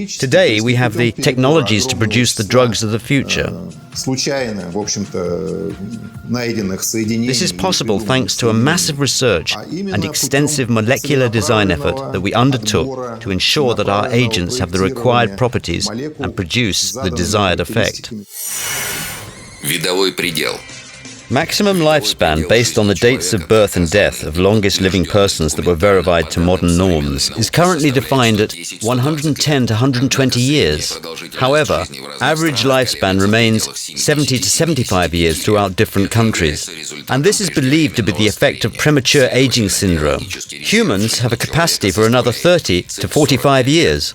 Today, we have the technologies to produce the drugs of the future. This is possible thanks to a massive research and extensive molecular design effort that we undertook to ensure that our agents have the required properties and produce the desired effect. Видовой предел. Maximum lifespan based on the dates of birth and death of longest living persons that were verified to modern norms is currently defined at 110 to 120 years. However, average lifespan remains 70 to 75 years throughout different countries. And this is believed to be the effect of premature aging syndrome. Humans have a capacity for another 30 to 45 years.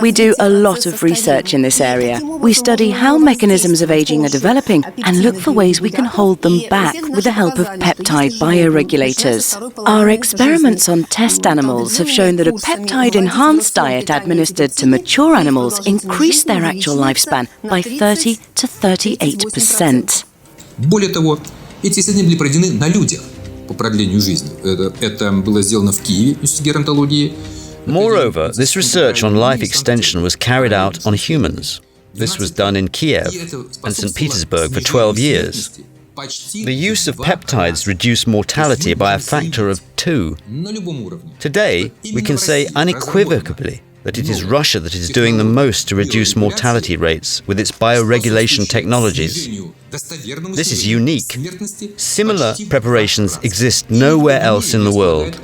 We do a lot of research in this area. We study how mechanisms of aging are developing and look for ways we can hold them back with the help of peptide bioregulators. Our experiments on test animals have shown that a peptide-enhanced diet administered to mature animals increased their actual lifespan by 30 to 38%. Более того, эти исследования были проведены на людях по продлению жизни. Это было сделано в Киеве, в Институте геронтологии. Moreover, this research on life extension was carried out on humans. This was done in Kiev and St. Petersburg for 12 years. The use of peptides reduced mortality by a factor of 2. Today, we can say unequivocally that it is Russia that is doing the most to reduce mortality rates with its bioregulation technologies. This is unique. Similar preparations exist nowhere else in the world.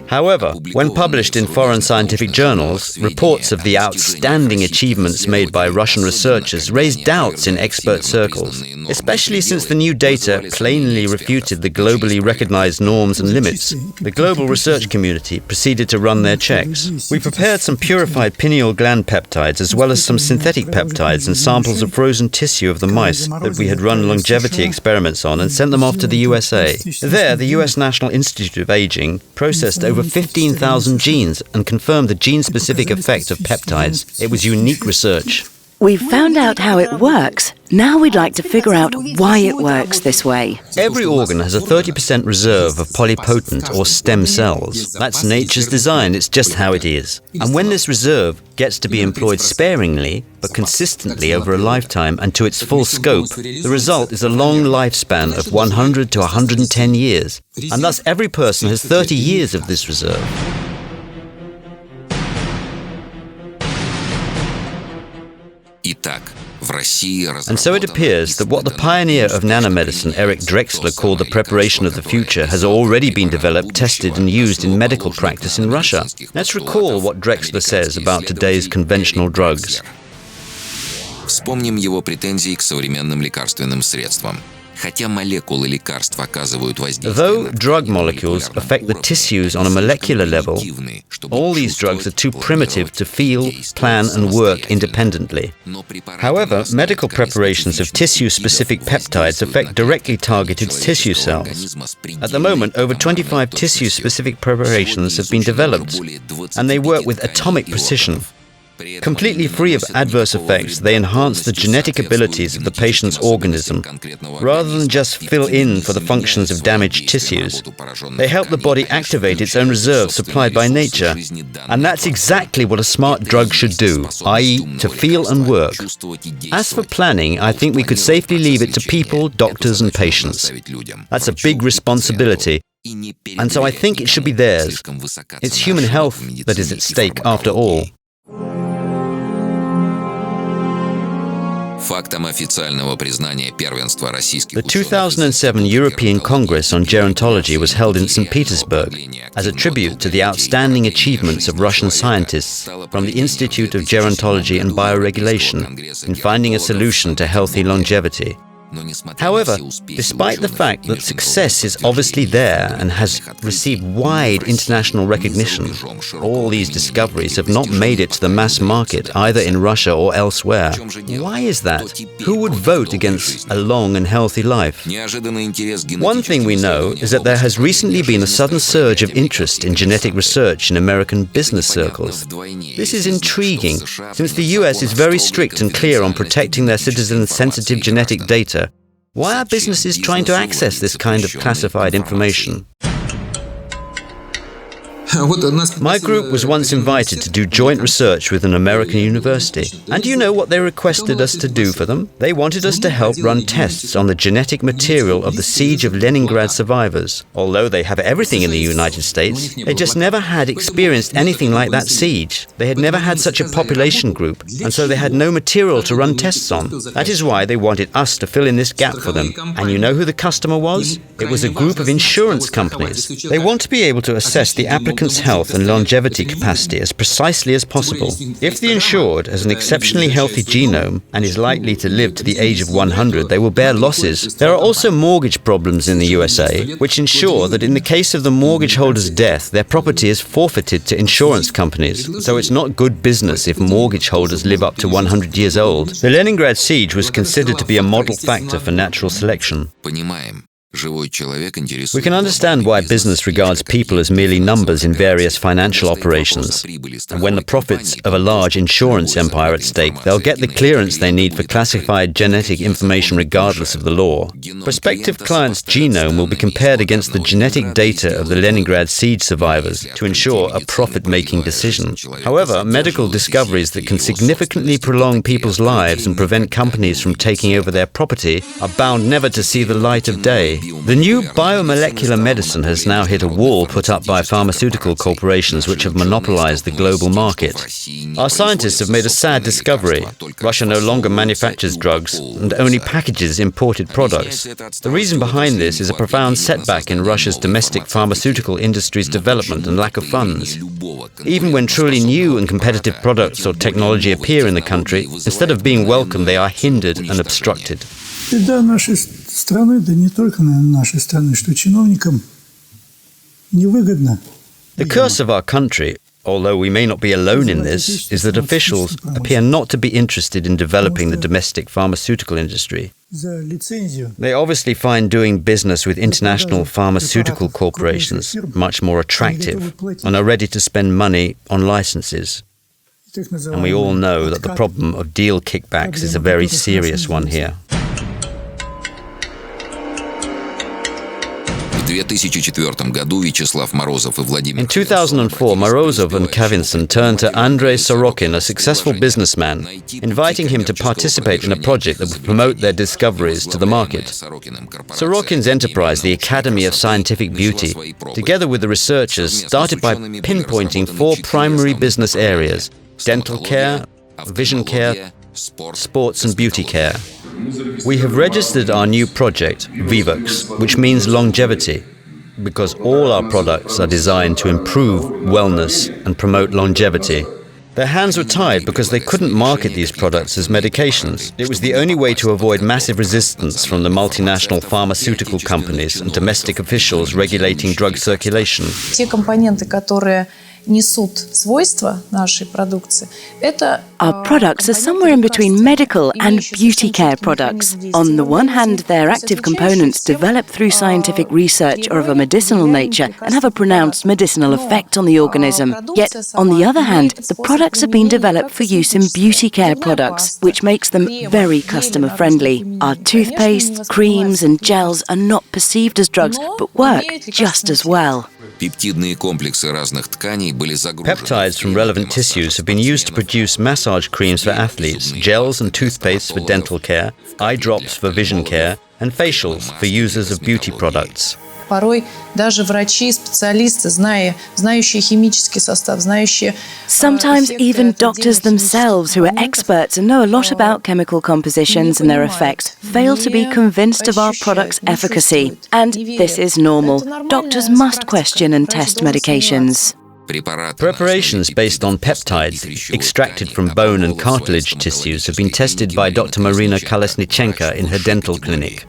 However, when published in foreign scientific journals, reports of the outstanding achievements made by Russian researchers raised doubts in expert circles, especially since the new data plainly refuted the globally recognized norms and limits. The global research community proceeded to run their checks. We prepared some purified pineal gland peptides as well as some synthetic peptides and samples of frozen tissue of the mice that we had run longevity experiments on and sent them off to the USA. There, the US National Institute of Aging processed over 15,000 genes and confirmed the gene-specific effect of peptides. It was unique research. We've found out how it works. Now we'd like to figure out why it works this way. Every organ has a 30% reserve of polypotent or stem cells. That's nature's design, it's just how it is. And when this reserve gets to be employed sparingly, but consistently over a lifetime and to its full scope, the result is a long lifespan of 100 to 110 years. And thus every person has 30 years of this reserve. And so it appears that what the pioneer of nanomedicine, Eric Drexler, called the preparation of the future has already been developed, tested and used in medical practice in Russia. Let's recall what Drexler says about today's conventional drugs. Вспомним его претензии к современным лекарственным средствам. Though drug molecules affect the tissues on a molecular level, all these drugs are too primitive to feel, plan and work independently. However, medical preparations of tissue-specific peptides affect directly targeted tissue cells. At the moment, over 25 tissue-specific preparations have been developed, and they work with atomic precision. Completely free of adverse effects, they enhance the genetic abilities of the patient's organism, rather than just fill in for the functions of damaged tissues. They help the body activate its own reserves supplied by nature. And that's exactly what a smart drug should do, i.e. to feel and work. As for planning, I think we could safely leave it to people, doctors and patients. That's a big responsibility, and so I think it should be theirs. It's human health that is at stake after all. The 2007 European Congress on Gerontology was held in St. Petersburg as a tribute to the outstanding achievements of Russian scientists from the Institute of Gerontology and Bioregulation in finding a solution to healthy longevity. However, despite the fact that success is obviously there and has received wide international recognition, all these discoveries have not made it to the mass market either in Russia or elsewhere. Why is that? Who would vote against a long and healthy life? One thing we know is that there has recently been a sudden surge of interest in genetic research in American business circles. This is intriguing, since the US is very strict and clear on protecting their citizens' sensitive genetic data. Why are businesses trying to access this kind of classified information? My group was once invited to do joint research with an American university. And do you know what they requested us to do for them? They wanted us to help run tests on the genetic material of the siege of Leningrad survivors. Although they have everything in the United States, they just never had experienced anything like that siege. They had never had such a population group, and so they had no material to run tests on. That is why they wanted us to fill in this gap for them. And you know who the customer was? It was a group of insurance companies. They want to be able to assess the applicant's health and longevity capacity as precisely as possible. If the insured has an exceptionally healthy genome and is likely to live to the age of 100, they will bear losses. There are also mortgage problems in the USA, which ensure that in the case of the mortgage holder's death, their property is forfeited to insurance companies. So it's not good business if mortgage holders live up to 100 years old. The Leningrad siege was considered to be a model factor for natural selection. We can understand why business regards people as merely numbers in various financial operations. And when the profits of a large insurance empire are at stake, they'll get the clearance they need for classified genetic information regardless of the law. Prospective clients' genome will be compared against the genetic data of the Leningrad siege survivors to ensure a profit-making decision. However, medical discoveries that can significantly prolong people's lives and prevent companies from taking over their property are bound never to see the light of day. The new biomolecular medicine has now hit a wall put up by pharmaceutical corporations which have monopolized the global market. Our scientists have made a sad discovery. Russia no longer manufactures drugs and only packages imported products. The reason behind this is a profound setback in Russia's domestic pharmaceutical industry's development and lack of funds. Even when truly new and competitive products or technology appear in the country, instead of being welcomed, they are hindered and obstructed. The curse of our country, although we may not be alone in this, is that officials appear not to be interested in developing the domestic pharmaceutical industry. They obviously find doing business with international pharmaceutical corporations much more attractive and are ready to spend money on licenses. And we all know that the problem of deal kickbacks is a very serious one here. In 2004, Morozov and Khavinson turned to Andrei Sorokin, a successful businessman, inviting him to participate in a project that would promote their discoveries to the market. Sorokin's enterprise, the Academy of Scientific Beauty, together with the researchers, started by pinpointing 4 primary business areas: dental care, vision care, sports and beauty care. We have registered our new project, Vivox, which means longevity, because all our products are designed to improve wellness and promote longevity. Their hands were tied because they couldn't market these products as medications. It was the only way to avoid massive resistance from the multinational pharmaceutical companies and domestic officials regulating drug circulation. Our products are somewhere in between medical and beauty care products. On the one hand, they're active components developed through scientific research or of a medicinal nature and have a pronounced medicinal effect on the organism. Yet, on the other hand, the products have been developed for use in beauty care products, which makes them very customer-friendly. Our toothpastes, creams and gels are not perceived as drugs, but work just as well. Peptides from relevant tissues have been used to produce massage creams for athletes, gels and toothpastes for dental care, eye drops for vision care, and facials for users of beauty products. Sometimes even doctors themselves, who are experts and know a lot about chemical compositions and their effects, fail to be convinced of our product's efficacy. And this is normal. Doctors must question and test medications. Preparations based on peptides extracted from bone and cartilage tissues have been tested by Dr. Marina Kolesnichenko in her dental clinic.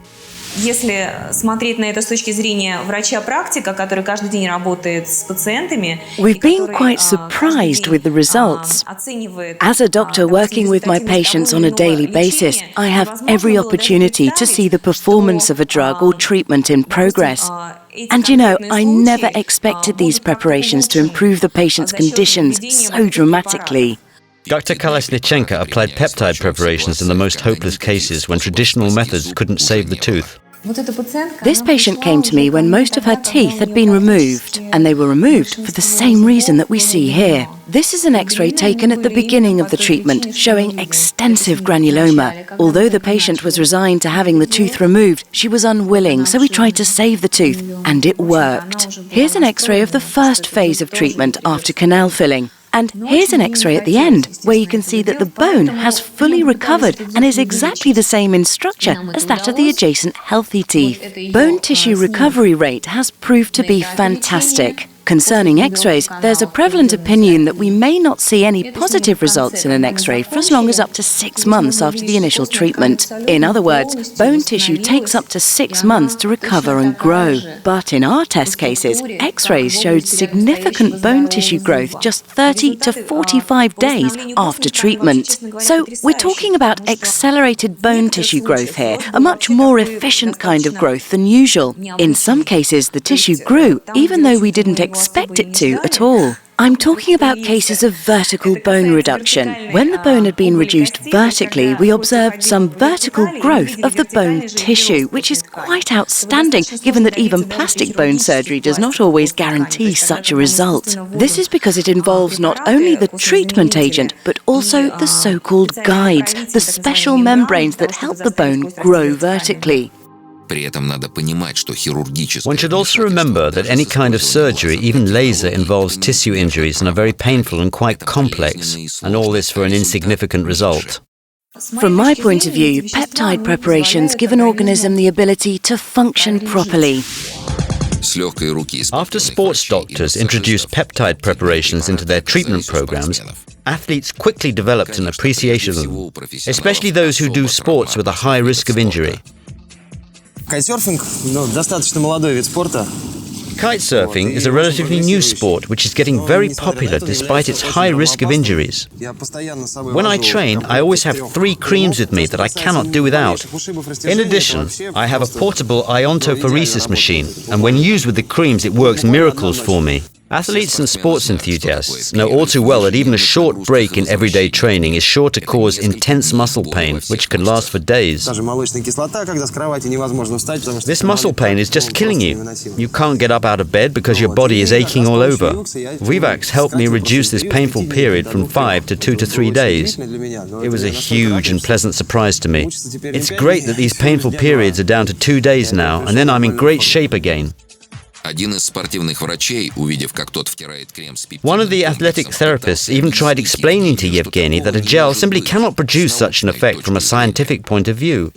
Если смотреть на это с точки зрения врача-практика, который каждый день работает с пациентами, We've been quite surprised with the results. As a doctor working with my patients on a daily basis, I have every opportunity to see the performance of a drug or treatment in progress. And you know, I never expected these preparations to improve the patient's conditions so dramatically. Dr. Kolesnichenko applied peptide preparations in the most hopeless cases when traditional methods couldn't save the tooth. This patient came to me when most of her teeth had been removed, and they were removed for the same reason that we see here. This is an X-ray taken at the beginning of the treatment, showing extensive granuloma. Although the patient was resigned to having the tooth removed, she was unwilling, so we tried to save the tooth, and it worked. Here's an X-ray of the first phase of treatment after canal filling. And here's an X-ray at the end, where you can see that the bone has fully recovered and is exactly the same in structure as that of the adjacent healthy teeth. Bone tissue recovery rate has proved to be fantastic. Concerning X-rays, there's a prevalent opinion that we may not see any positive results in an X-ray for as long as up to 6 months after the initial treatment. In other words, bone tissue takes up to 6 months to recover and grow. But in our test cases, X-rays showed significant bone tissue growth just 30 to 45 days after treatment. So we're talking about accelerated bone tissue growth here, a much more efficient kind of growth than usual. In some cases, the tissue grew even though we didn't expect it to at all. I'm talking about cases of vertical bone reduction. When the bone had been reduced vertically, we observed some vertical growth of the bone tissue, which is quite outstanding, given that even plastic bone surgery does not always guarantee such a result. This is because it involves not only the treatment agent, but also the so-called guides, the special membranes that help the bone grow vertically. One should also remember that any kind of surgery, even laser, involves tissue injuries and are very painful and quite complex, and all this for an insignificant result. From my point of view, peptide preparations give an organism the ability to function properly. After sports doctors introduced peptide preparations into their treatment programs, athletes quickly developed an appreciation of them, especially those who do sports with a high risk of injury. Кайтсерфинг достаточно молодой вид спорта. Kitesurfing is a relatively new sport which is getting very popular despite its high risk of injuries. When I train, I always have 3 creams with me that I cannot do without. In addition, I have a portable iontophoresis machine, and when used with the creams, it works miracles for me. Athletes and sports enthusiasts know all too well that even a short break in everyday training is sure to cause intense muscle pain, which can last for days. This muscle pain is just killing you. You can't get up out of bed because your body is aching all over. Vivax helped me reduce this painful period from 5 to 2 to 3 days. It was a huge and pleasant surprise to me. It's great that these painful periods are down to 2 days now, and then I'm in great shape again. One of the athletic therapists even tried explaining to Yevgeny that a gel simply cannot produce such an effect from a scientific point of view.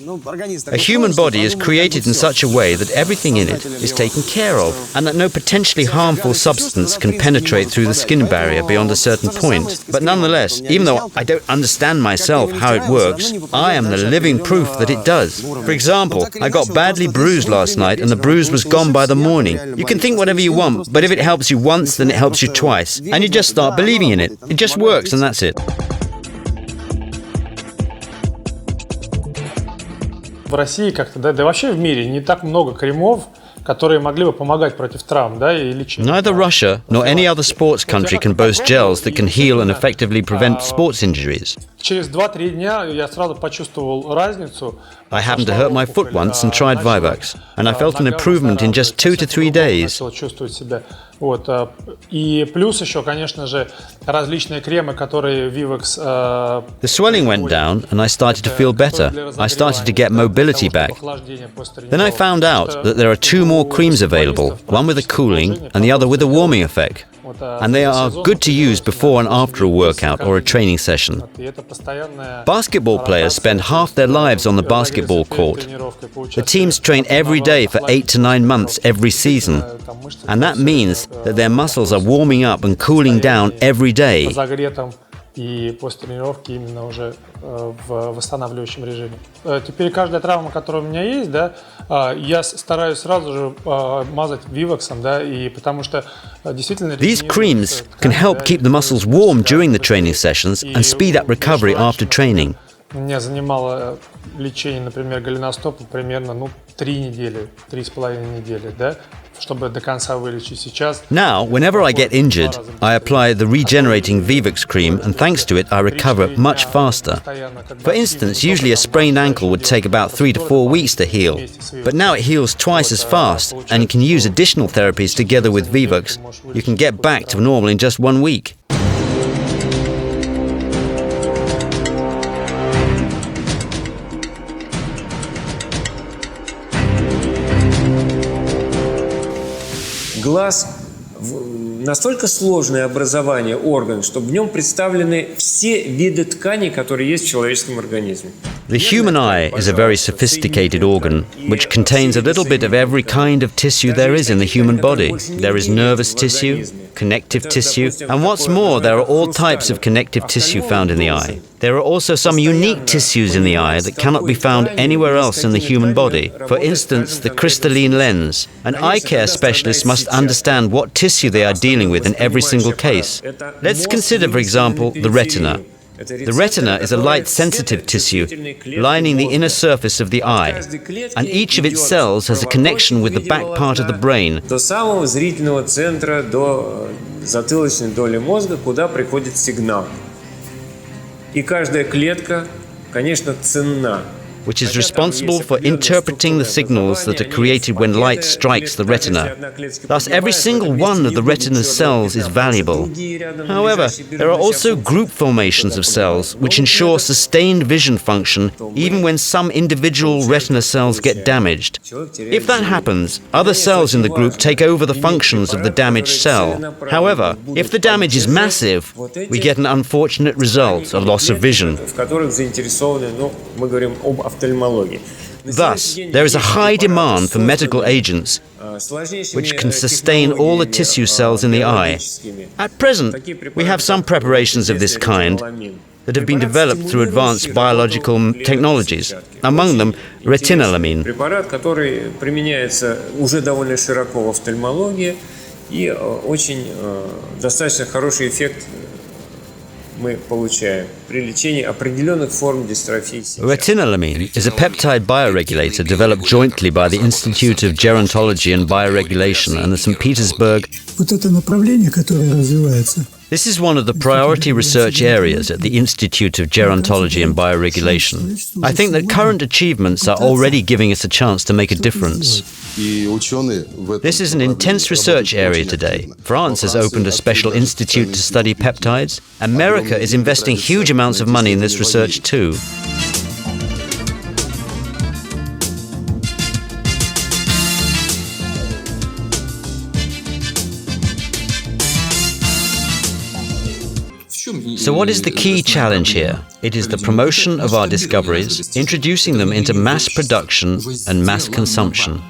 A human body is created in such a way that everything in it is taken care of, and that no potentially harmful substance can penetrate through the skin barrier beyond a certain point. But nonetheless, even though I don't understand myself how it works, I am the living proof that it does. For example, I got badly bruised last night, and the bruise was gone by the morning. You can think whatever you want, but if it helps you once, then it helps you twice. And you just start believing in it. It just works, and that's it. В России как-то, да и вообще в мире не так много кремов, которые могли бы помогать против травм, да, и лечить. Neither Russia nor any other sports country can boast gels that can heal and effectively prevent sports injuries. Через 2-3 дня я сразу почувствовал разницу. I happened to hurt my foot once and tried Vivax, and I felt an improvement in just 2 to 3 days. Чувствовать себя. Вот. И плюс еще, конечно же, различные кремы, которые Vivax. The swelling went down, and I started to feel better. I started to get mobility back. Then I found out that there are 2 more creams available, one with a cooling and the other with a warming effect. and they are good to use before and after a workout or a training session. Basketball players spend half their lives on the basketball court. The teams train every day for 8 to 9 months every season, and that means that their muscles are warming up and cooling down every day. И после тренировки именно уже в восстанавливающем режиме. Теперь каждая травма, которая у меня есть, да, я стараюсь сразу же мазать виваксом, да, и потому что действительно... These creams can help keep the muscles warm during the training sessions and speed up recovery after training. Меня занимало лечение, например, голеностопа примерно 3 недели, 3,5 недели, да, чтобы до конца вылечить. Сейчас... Now, whenever I get injured, I apply the regenerating Vivax cream, and thanks to it, I recover much faster. For instance, usually a sprained ankle would take about 3 to 4 weeks to heal, but now it heals twice as fast, and you can use additional therapies together with Vivax. You can get back to normal in just 1 week. Глаз настолько сложное образование, орган, что в нем представлены все виды тканей, которые есть в человеческом организме. The human eye is a very sophisticated organ, which contains a little bit of every kind of tissue there is in the human body. There is nervous tissue, connective tissue, and what's more, there are all types of connective tissue found in the eye. There are also some unique tissues in the eye that cannot be found anywhere else in the human body. For instance, the crystalline lens. An eye care specialist must understand what tissue they are dealing with in every single case. Let's consider, for example, the retina. The retina is a light-sensitive tissue lining the inner surface of the eye, and each of its cells has a connection with the back part of the brain. До самого зрительного центра, до затылочной доли мозга, куда приходит сигнал. И каждая клетка, конечно, ценна. Which is responsible for interpreting the signals that are created when light strikes the retina. Thus, every single one of the retina's cells is valuable. However, there are also group formations of cells which ensure sustained vision function even when some individual retina cells get damaged. If that happens, other cells in the group take over the functions of the damaged cell. However, if the damage is massive, we get an unfortunate result, a loss of vision. Thus, there is a high demand for medical agents which can sustain all the tissue cells in the eye. At present, we have some preparations of this kind that have been developed through advanced biological technologies, among them retinolamine. Препарат, который применяется уже довольно широко в офтальмологии, и очень достаточно хороший эффект мы получаем при лечении определенных форм дистрофии. Retinolamine is a peptide bioregulator developed jointly by the Institute of Gerontology and Bioregulation and the St. Petersburg. Вот это направление, которое развивается. This is one of the priority research areas at the Institute of Gerontology and Bioregulation. I think that current achievements are already giving us a chance to make a difference. This is an intense research area today. France has opened a special institute to study peptides. America is investing huge amounts of money in this research too. So what is the key challenge here? It is the promotion of our discoveries, introducing them into mass production and mass consumption.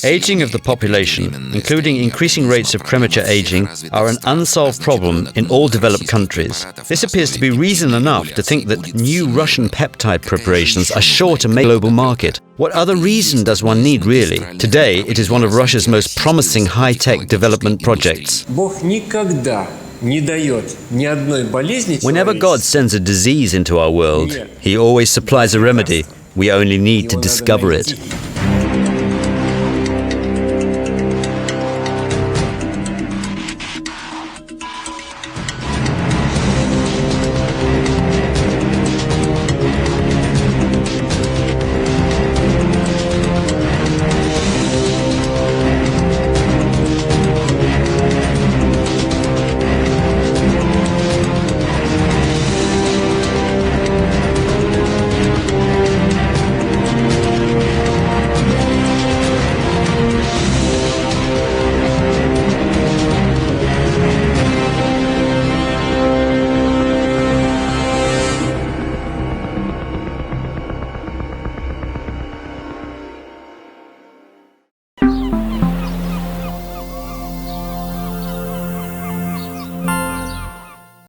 Aging of the population, including increasing rates of premature aging, are an unsolved problem in all developed countries. This appears to be reason enough to think that new Russian peptide preparations are sure to make a global market. What other reason does one need, really? Today, it is one of Russia's most promising high-tech development projects. Whenever God sends a disease into our world, He always supplies a remedy. We only need to discover it.